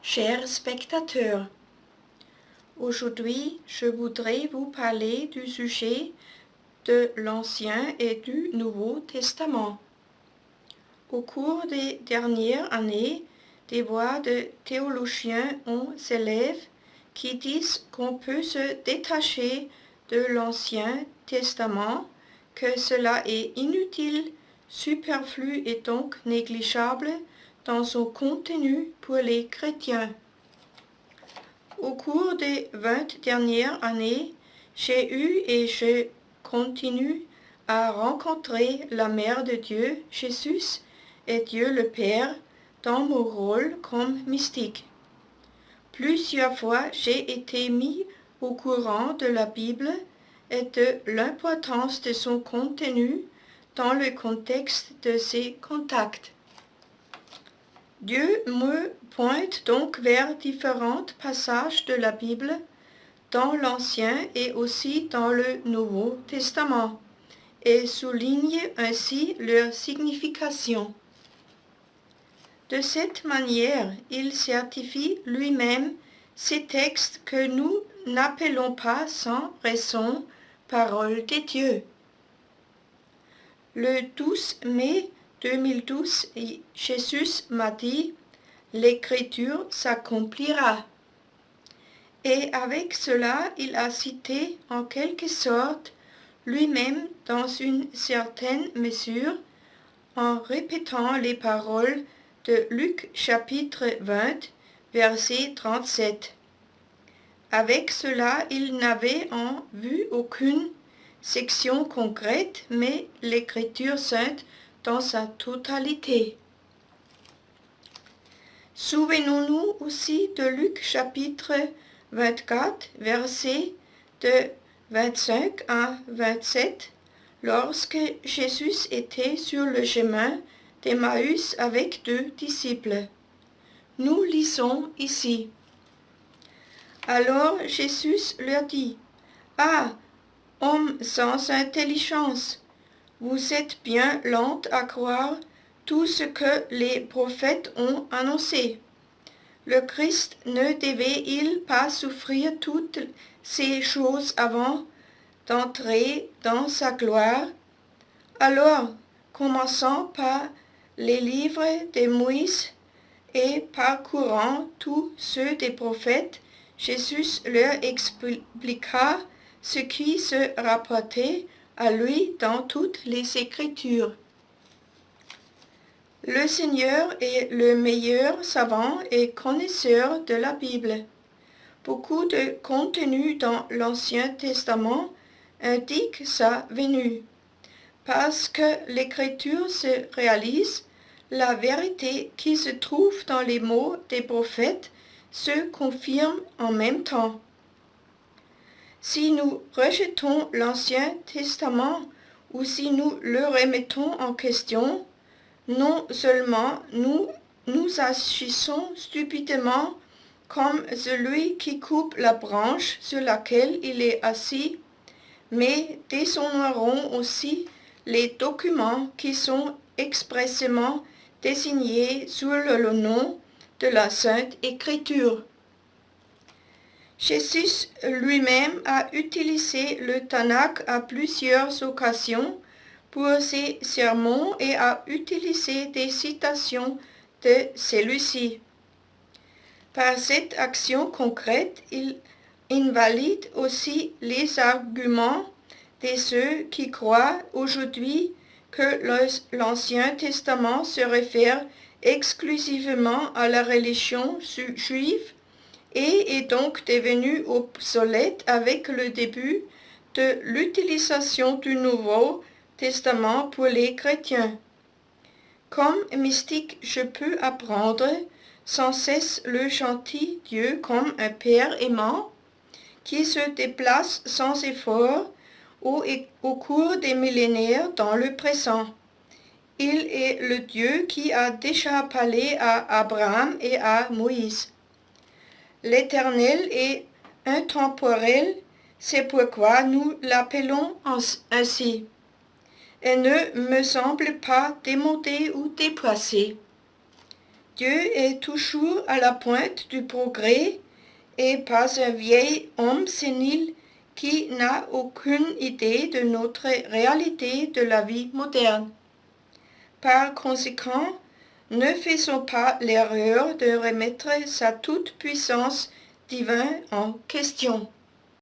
Chers spectateurs, aujourd'hui je voudrais vous parler du sujet de l'Ancien et du Nouveau Testament. Au cours des dernières années, des voix de théologiens s'élèvent qui disent qu'on peut se détacher de l'Ancien Testament, que cela est inutile, superflu et donc négligeable dans son contenu pour les chrétiens. Au cours des 20 dernières années, j'ai eu et je continue à rencontrer la Mère de Dieu, Jésus et Dieu le Père dans mon rôle comme mystique. Plusieurs fois, j'ai été mis au courant de la Bible et de l'importance de son contenu dans le contexte de ses contacts. Dieu me pointe donc vers différents passages de la Bible dans l'Ancien et aussi dans le Nouveau Testament et souligne ainsi leur signification. De cette manière, il certifie lui-même ces textes que nous n'appelons pas sans raison parole de Dieu. Le 12 mai 2012, Jésus m'a dit « L'Écriture s'accomplira ». Et avec cela, il a cité en quelque sorte lui-même dans une certaine mesure en répétant les paroles de Luc chapitre 20, verset 37. Avec cela, il n'avait en vue aucune section concrète, mais l'Écriture sainte dans sa totalité. Souvenons-nous aussi de Luc chapitre 24, versets de 25 à 27, lorsque Jésus était sur le chemin d'Emmaüs avec 2 disciples. Nous lisons ici. Alors Jésus leur dit, « Ah, hommes sans intelligence, vous êtes bien lents à croire tout ce que les prophètes ont annoncé. Le Christ ne devait-il pas souffrir toutes ces choses avant d'entrer dans sa gloire? Alors, commençant par les livres de Moïse et parcourant tous ceux des prophètes, Jésus leur expliqua ce qui se rapportait à lui dans toutes les Écritures. Le Seigneur est le meilleur savant et connaisseur de la Bible. Beaucoup de contenu dans l'Ancien Testament indique sa venue. Parce que l'Écriture se réalise, la vérité qui se trouve dans les mots des prophètes se confirme en même temps. Si nous rejetons l'Ancien Testament ou si nous le remettons en question, non seulement nous agissons stupidement comme celui qui coupe la branche sur laquelle il est assis, mais déshonorons aussi les documents qui sont expressément désignés sous le nom de la Sainte Écriture. Jésus lui-même a utilisé le Tanakh à plusieurs occasions pour ses sermons et a utilisé des citations de celui-ci. Par cette action concrète, il invalide aussi les arguments de ceux qui croient aujourd'hui que l'Ancien Testament se réfère exclusivement à la religion juive et est donc devenu obsolète avec le début de l'utilisation du Nouveau Testament pour les chrétiens. Comme mystique, je peux apprendre sans cesse le gentil Dieu comme un Père aimant qui se déplace sans effort au cours des millénaires dans le présent. Il est le Dieu qui a déjà parlé à Abraham et à Moïse. L'Éternel est intemporel, c'est pourquoi nous l'appelons ainsi. Elle ne me semble pas démodée ou déplacée. Dieu est toujours à la pointe du progrès et pas un vieil homme sénile qui n'a aucune idée de notre réalité de la vie moderne. Par conséquent, ne faisons pas l'erreur de remettre sa toute-puissance divine en question.